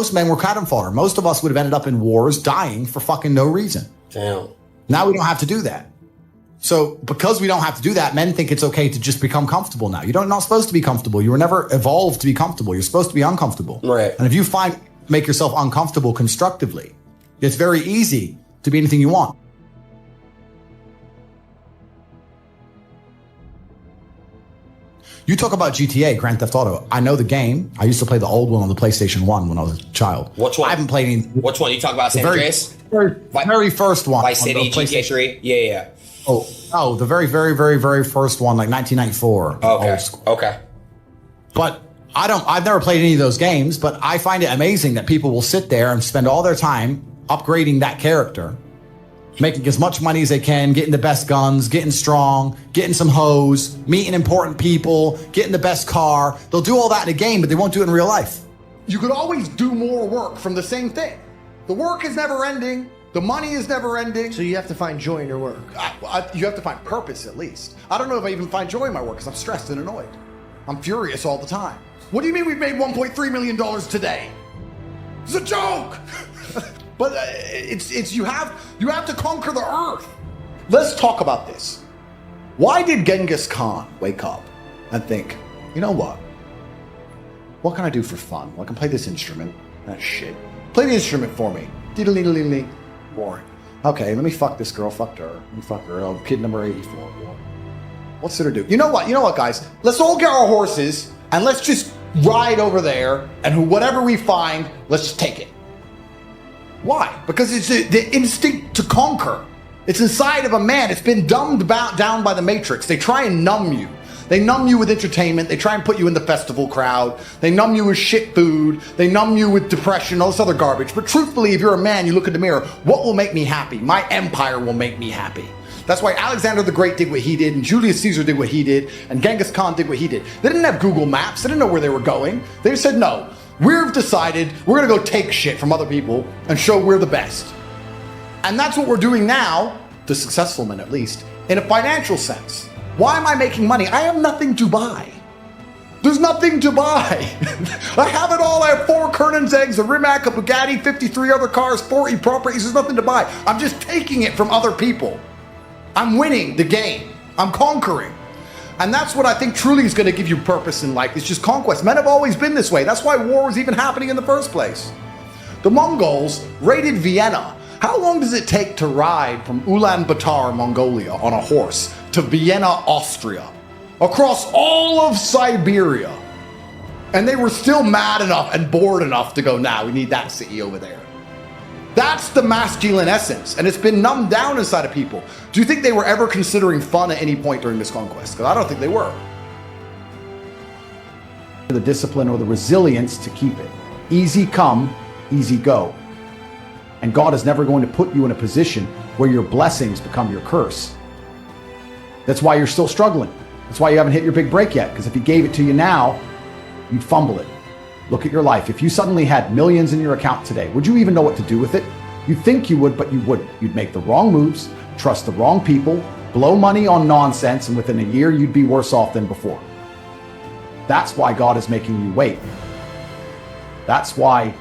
Most men were cannon fodder. Most of us would have ended up in wars dying for fucking no reason. Damn. Now we don't have to do that. So because we don't have to do that, men think it's okay to just become comfortable now. You're not supposed to be comfortable. You were never evolved to be comfortable. You're supposed to be uncomfortable. Right. And if you make yourself uncomfortable constructively, it's very easy to be anything you want. You talk about GTA, Grand Theft Auto. I know the game. I used to play the old one on the PlayStation 1 when I was a child. Which one? I haven't played any. Which one? You talk about San Andreas? Very first one. Vice City, GTA 3? Yeah. Oh, the very, very, very, very first one, like 1994. Okay. Old school. Okay. But I've never played any of those games, but I find it amazing that people will sit there and spend all their time upgrading that character, making as much money as they can, getting the best guns, getting strong, getting some hoes, meeting important people, getting the best car. They'll do all that in a game, but they won't do it in real life. You could always do more work from the same thing. The work is never ending. The money is never ending. So you have to find joy in your work. You have to find purpose at least. I don't know if I even find joy in my work because I'm stressed and annoyed. I'm furious all the time. What do you mean we've made $1.3 million today? It's a joke. But it's you have to conquer the earth. Let's talk about this. Why did Genghis Khan wake up and think, you know what can I do for fun? Well, I can play this instrument. That shit. Play the instrument for me. Diddle-diddle-diddle. Boring. Okay, let me fuck this girl. Fucked her. Let me fuck her. Oh, kid number 84. What's there to do? You know what, guys? Let's all get our horses and let's just ride over there, and whatever we find, let's just take it. Why? Because it's the instinct to conquer. It's inside of a man. It's been dumbed down by the Matrix. They try and numb you. They numb you with entertainment. They try and put you in the festival crowd. They numb you with shit food. They numb you with depression, all this other garbage. But truthfully, if you're a man, you look in the mirror, what will make me happy? My empire will make me happy. That's why Alexander the Great did what he did, and Julius Caesar did what he did, and Genghis Khan did what he did. They didn't have Google Maps. They didn't know where they were going. They just said, no, we've decided we're going to go take shit from other people and show we're the best. And that's what we're doing now, the successful men at least, in a financial sense. Why am I making money? I have nothing to buy. There's nothing to buy. I have it all. I have 4 Kernan's eggs, a Rimac, a Bugatti, 53 other cars, 40 properties. There's nothing to buy. I'm just taking it from other people. I'm winning the game. I'm conquering. And that's what I think truly is going to give you purpose in life. It's just conquest. Men have always been this way. That's why war was even happening in the first place. The Mongols raided Vienna. How long does it take to ride from Ulaanbaatar, Mongolia, on a horse to Vienna, Austria, across all of Siberia? And they were still mad enough and bored enough to go, nah, we need that city over there. That's the masculine essence, and it's been numbed down inside of people. Do you think they were ever considering fun at any point during this conquest? Because I don't think they were. The discipline or the resilience to keep it. Easy come, easy go. And God is never going to put you in a position where your blessings become your curse. That's why you're still struggling. That's why you haven't hit your big break yet, because if He gave it to you now, you'd fumble it. Look at your life. If you suddenly had millions in your account today, would you even know what to do with it? You'd think you would, but you wouldn't. You'd make the wrong moves, trust the wrong people, blow money on nonsense, and within a year, you'd be worse off than before. That's why God is making you wait. That's why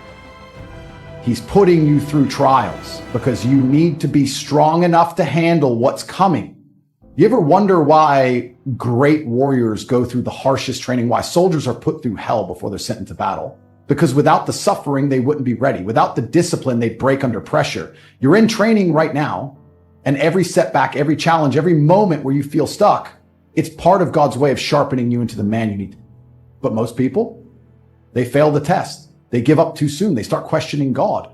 He's putting you through trials, because you need to be strong enough to handle what's coming. You ever wonder why great warriors go through the harshest training, why soldiers are put through hell before they're sent into battle? Because without the suffering, they wouldn't be ready. Without the discipline, they'd break under pressure. You're in training right now, and every setback, every challenge, every moment where you feel stuck, it's part of God's way of sharpening you into the man you need. But most people, they fail the test. They give up too soon. They start questioning God.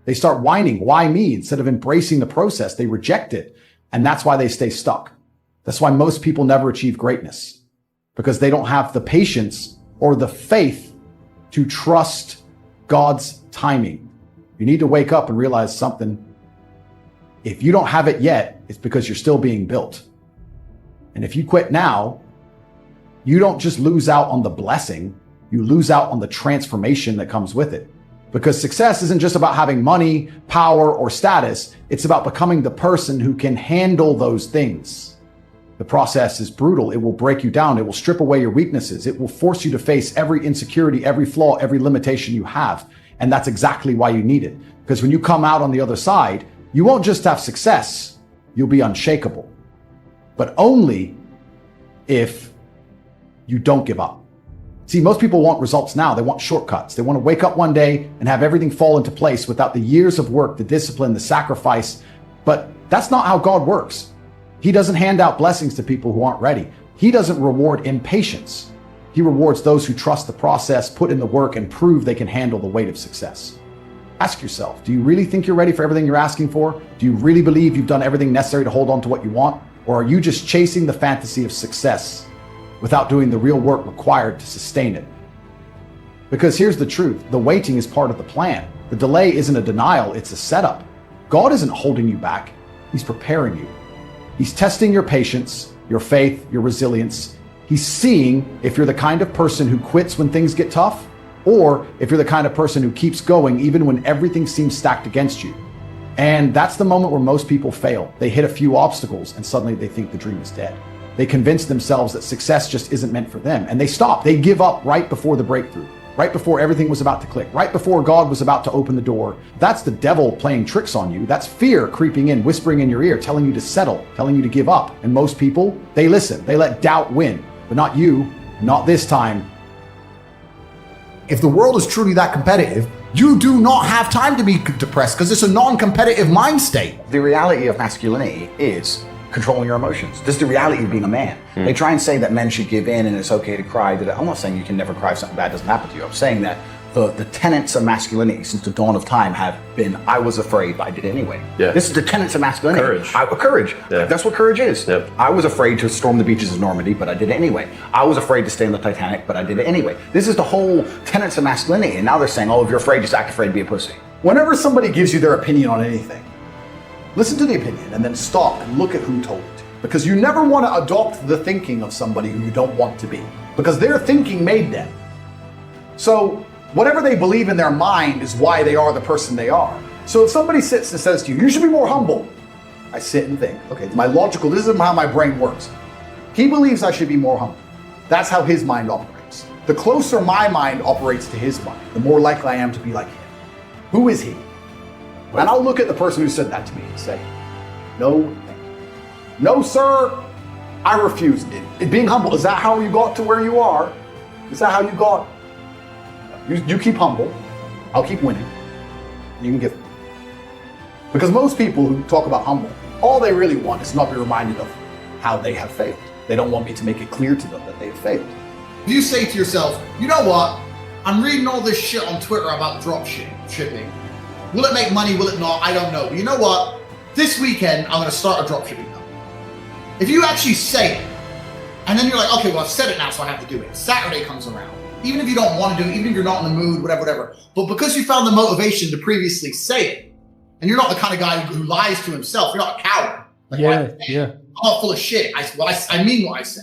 They start whining, why me? Instead of embracing the process, they reject it. And that's why they stay stuck. That's why most people never achieve greatness, because they don't have the patience or the faith to trust God's timing. You need to wake up and realize something. If you don't have it yet, it's because you're still being built. And if you quit now, you don't just lose out on the blessing, you lose out on the transformation that comes with it. Because success isn't just about having money, power, or status. It's about becoming the person who can handle those things. The process is brutal. It will break you down. It will strip away your weaknesses. It will force you to face every insecurity, every flaw, every limitation you have. And that's exactly why you need it. Because when you come out on the other side, you won't just have success, you'll be unshakable. But only if you don't give up. See, most people want results now. They want shortcuts. They want to wake up one day and have everything fall into place without the years of work, the discipline, the sacrifice. But that's not how God works. He doesn't hand out blessings to people who aren't ready. He doesn't reward impatience. He rewards those who trust the process, put in the work, and prove they can handle the weight of success. Ask yourself, do you really think you're ready for everything you're asking for? Do you really believe you've done everything necessary to hold on to what you want? Or are you just chasing the fantasy of success without doing the real work required to sustain it? Because here's the truth, the waiting is part of the plan. The delay isn't a denial, it's a setup. God isn't holding you back, He's preparing you. He's testing your patience, your faith, your resilience. He's seeing if you're the kind of person who quits when things get tough, or if you're the kind of person who keeps going even when everything seems stacked against you. And that's the moment where most people fail. They hit a few obstacles and suddenly they think the dream is dead. They convince themselves that success just isn't meant for them, and they stop. They give up right before the breakthrough, right before everything was about to click, right before God was about to open the door. That's the devil playing tricks on you. That's fear creeping in, whispering in your ear, telling you to settle, telling you to give up. And most people, they listen. They let doubt win, but not you, not this time. If the world is truly that competitive, you do not have time to be depressed because it's a non-competitive mind state. The reality of masculinity is controlling your emotions. This is the reality of being a man. They try and say that men should give in and it's okay to cry. I'm not saying you can never cry if something bad doesn't happen to you. I'm saying that the tenets of masculinity since the dawn of time have been, I was afraid, but I did it anyway. Yeah. This is the tenets of masculinity. Courage. Courage. Yeah. That's what courage is. Yep. I was afraid to storm the beaches of Normandy, but I did it anyway. I was afraid to stay in the Titanic, but I did it anyway. This is the whole tenets of masculinity. And now they're saying, oh, if you're afraid, just act afraid, be a pussy. Whenever somebody gives you their opinion on anything, listen to the opinion and then stop and look at who told it. Because you never want to adopt the thinking of somebody who you don't want to be. Because their thinking made them. So whatever they believe in their mind is why they are the person they are. So if somebody sits and says to you, you should be more humble. I sit and think, okay, this is how my brain works. He believes I should be more humble. That's how his mind operates. The closer my mind operates to his mind, the more likely I am to be like him. Who is he? And I'll look at the person who said that to me and say, no, thank you. No, sir, I refuse. Being humble, is that how you got to where you are? Is that how you got? You keep humble, I'll keep winning. You can give. Because most people who talk about humble, all they really want is not be reminded of how they have failed. They don't want me to make it clear to them that they have failed. If you say to yourself, you know what? I'm reading all this shit on Twitter about drop shipping. Will it make money? Will it not? I don't know. But you know what? This weekend, I'm going to start a drop shipping company. If you actually say it, and then you're like, okay, well, I've said it now, so I have to do it. Saturday comes around. Even if you don't want to do it, even if you're not in the mood, whatever. But because you found the motivation to previously say it, and you're not the kind of guy who lies to himself, you're not a coward. Like, yeah. I'm not full of shit. I mean what I say.